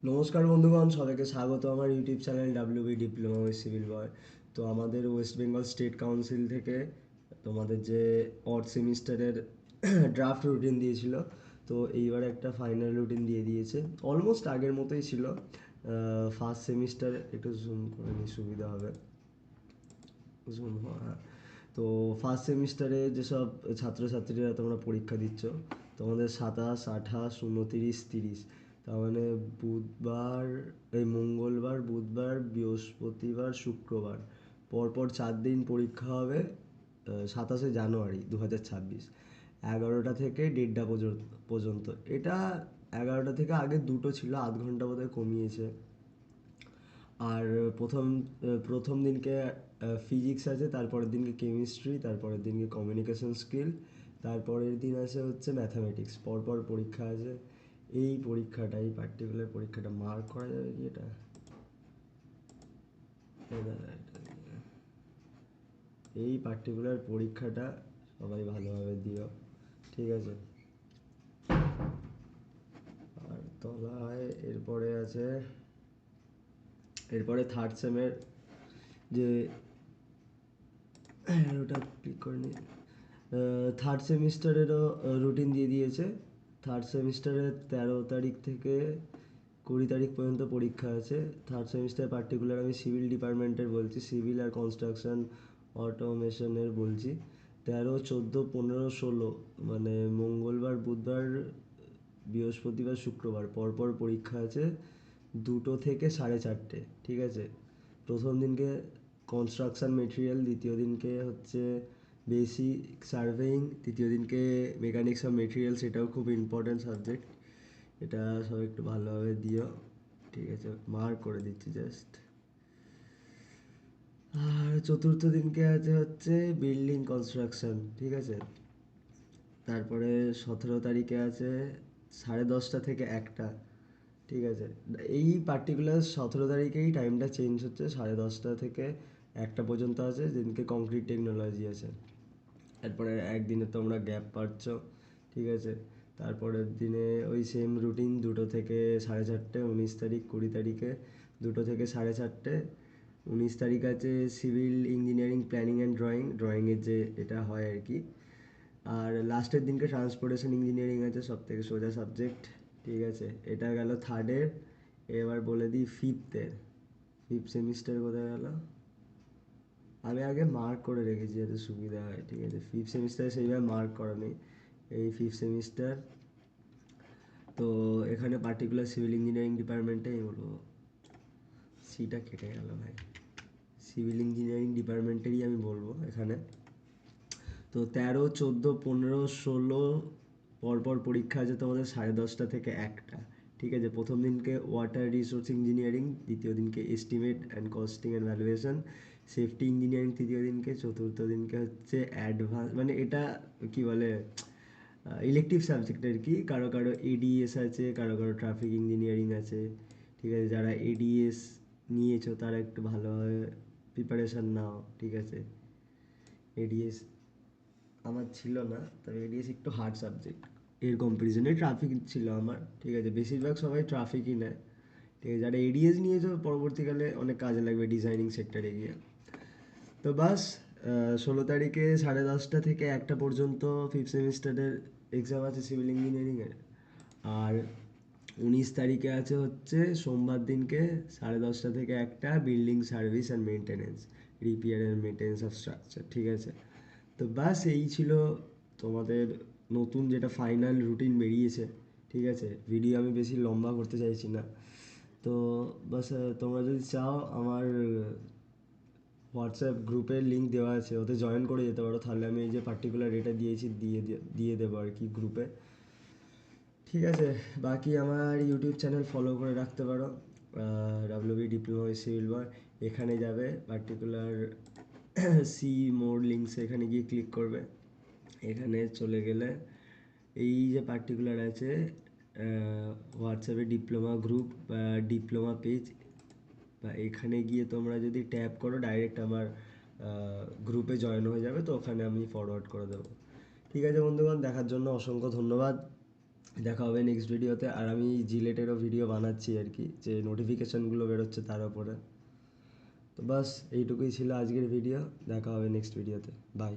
নমস্কার বন্ধুগণ, সবাইকে স্বাগত আমার YouTube channel W B diploma with civil boy. তো আমাদের ওয়েস্ট বেঙ্গল স্টেট কাউন্সিল থেকে তোমাদের যে অড সেমিস্টারের ড্রাফট রুটিন দিয়েছিল, তো এইবার একটা ফাইনাল রুটিন দিয়ে দিয়েছে। অলমোস্ট আগের মতোই ছিল। ফার্স্ট সেমিস্টার একটু জুম করে নিই, সুবিধা হবে। জুম হ্যাঁ। তো ফার্স্ট সেমিস্টারে যেসব ছাত্রছাত্রীরা তোমরা পরীক্ষা দিচ্ছ, তোমাদের 27, 28, 29, 30, তার মানে বুধবার, এই মঙ্গলবার, বুধবার, বৃহস্পতিবার, শুক্রবার, পরপর 4 দিন পরীক্ষা হবে। 27শে জানুয়ারি 2026, 11টা থেকে 1:30 পর্যন্ত। এটা 11টা থেকে আগে দুটো ছিল, আধ ঘন্টা বোধহয় কমিয়েছে। আর প্রথম দিনকে ফিজিক্স আছে, তারপরের দিনকে কেমিস্ট্রি, তারপরের দিনকে কমিউনিকেশন স্কিল, তারপরের দিন আছে হচ্ছে ম্যাথামেটিক্স। পরপর পরীক্ষা আছে। এই পরীক্ষাটা, এই পার্টিকুলার পরীক্ষাটা মার্ক করা যাবে কি এটা? এই পার্টিকুলার পরীক্ষাটা সবাই ভালোভাবে দিও, ঠিক আছে? আর তলায় এরপরে থার্ড সেমের যে, ওটা ক্লিক করে নি। থার্ড সেমিস্টারেরও রুটিন দিয়ে দিয়েছে। থার্ড সেমিস্টারের 13 তারিখ থেকে 20 তারিখ পর্যন্ত পরীক্ষা আছে। থার্ড সেমিস্টার পার্টিকুলার আমি সিভিল ডিপার্টমেন্টের বলছি, সিভিল আর কনস্ট্রাকশন অটোমেশনের বলছি। 13, 14, 15, 16 মানে মঙ্গলবার, বুধবার, বৃহস্পতিবার, শুক্রবার পরপর পরীক্ষা আছে। 2টো থেকে 4:30, ঠিক আছে? প্রথম দিনকে কনস্ট্রাকশন মেটেরিয়াল, দ্বিতীয় দিনকে হচ্ছে বেসিক সার্ভেইং, তৃতীয় দিনকে মেকানিক্স অফ মেটেরিয়াল, সেটাও খুব ইম্পর্ট্যান্ট সাবজেক্ট। এটা সব একটু ভালোভাবে দিও, ঠিক আছে? মার্ক করে দিচ্ছি জাস্ট। আর চতুর্থ দিনকে আছে হচ্ছে বিল্ডিং কনস্ট্রাকশন, ঠিক আছে? তারপরে 17 তারিখে আছে 10:30 থেকে 1টা, ঠিক আছে? এই পার্টিকুলার 17 তারিখেই টাইমটা চেঞ্জ হচ্ছে, 10:30 থেকে 1টা পর্যন্ত আছে, যেদিনকে কংক্রিট টেকনোলজি আছে। তারপরে একদিনে তোমরা গ্যাপ পাচ্ছ, ঠিক আছে? তারপরের দিনে ওই সেম রুটিন, 2টো থেকে 4:30, 19 তারিখ, 20 তারিখে 2টো থেকে 4:30। 19 তারিখ আছে সিভিল ইঞ্জিনিয়ারিং প্ল্যানিং অ্যান্ড ড্রয়িংয়ের যে এটা হয় আর কি। আর লাস্টের দিনকে ট্রান্সপোর্টেশন ইঞ্জিনিয়ারিং আছে, সব থেকে সোজা সাবজেক্ট, ঠিক আছে? এটা গেল থার্ডের। এবার বলে দিই ফিফথের। ফিফথ সেমিস্টার কোথায় গেল? আমি আগে মার্ক করে রেখেছি যাতে সুবিধা হয়, ঠিক আছে? ফিফথ সেমিস্টারে সেইভাবে মার্ক করা নেই। এই ফিফথ সেমিস্টার। তো এখানে পার্টিকুলার সিভিল ইঞ্জিনিয়ারিং ডিপার্টমেন্টেই বলবো। সিটা কেটে গেল ভাই। সিভিল ইঞ্জিনিয়ারিং ডিপার্টমেন্টেরই আমি বলবো এখানে। তো 13, 14, 15, 16 পরপর পরীক্ষা আছে তোমাদের 10:30 থেকে 1টা, ঠিক আছে? প্রথম দিনকে ওয়াটার রিসোর্স ইঞ্জিনিয়ারিং, দ্বিতীয় দিনকে estimate and costing and valuation, safety engineering তৃতীয় দিনকে, চতুর্থ দিনকে হচ্ছে অ্যাডভান্স, মানে এটা কি বলে, ইলেকটিভ সাবজেক্ট আর কি। কারো কারো এডিএস আছে, কারো কারো ট্রাফিক ইঞ্জিনিয়ারিং আছে, ঠিক আছে? যারা এডিএস নিয়েছো তারা একটু ভালোভাবে প্রিপারেশান নাও, ঠিক আছে? এডিএস আমার ছিল না, তবে এডিএস একটু হার্ড সাবজেক্ট এর কম্পারিজনে। ট্রাফিক ছিল আমার, ঠিক আছে? বেশিরভাগ সবাই ট্রাফিকই নেয়, ঠিক আছে? যারা এডিএস নিয়েছো পরবর্তীকালে অনেক কাজে লাগবে ডিজাইনিং সেক্টরে গিয়ে। তো বাস, 16 তারিখে 10:30 থেকে 1টা পর্যন্ত ফিফথ সেমিস্টারের এক্সাম আছে সিভিল ইঞ্জিনিয়ারিংয়ের। আর 19 তারিখে আছে হচ্ছে সোমবার দিনকে 10:30 থেকে 1টা building service and maintenance, repair and maintenance of structure, ঠিক আছে? তো বাস এই ছিল তোমাদের নতুন যেটা ফাইনাল রুটিন বেরিয়েছে, ঠিক আছে? ভিডিও আমি বেশি লম্বা করতে চাইছি না। তো বাস, তোমরা যদি চাও আমার হোয়াটসঅ্যাপ গ্রুপের লিঙ্ক দেওয়া আছে, ওতে জয়েন করে যেতে পারো। তাহলে আমি এই যে পার্টিকুলার এটা দিয়েছি দিয়ে দেবো আর কি গ্রুপে, ঠিক আছে? বাকি আমার ইউটিউব চ্যানেল ফলো করে রাখতে পারো, ডাব্লিউবি ডিপ্লোমা সিভিল বয়। এখানে যাবে পার্টিকুলার সি মোর লিঙ্কস, এখানে গিয়ে ক্লিক করবে। এখানে চলে গেলে এই যে পার্টিকুলার আছে হোয়াটসঅ্যাপে ডিপ্লোমা গ্রুপ বা ডিপ্লোমা পেজ, বা এখানে গিয়ে তোমরা যদি ট্যাপ করো ডাইরেক্ট আমার গ্রুপে জয়েন হয়ে যাবে। তো ওখানে আমি ফরওয়ার্ড করে দেবো, ঠিক আছে বন্ধুগণ? দেখার জন্য অসংখ্য ধন্যবাদ। দেখা হবে নেক্সট ভিডিওতে। আর আমি জিলেটেরও ভিডিও বানাচ্ছি আর কি, যে নোটিফিকেশানগুলো বেরোচ্ছে তার উপরে। তো বাস এইটুকুই ছিল আজকের ভিডিও, দেখা হবে নেক্সট ভিডিওতে, বাই।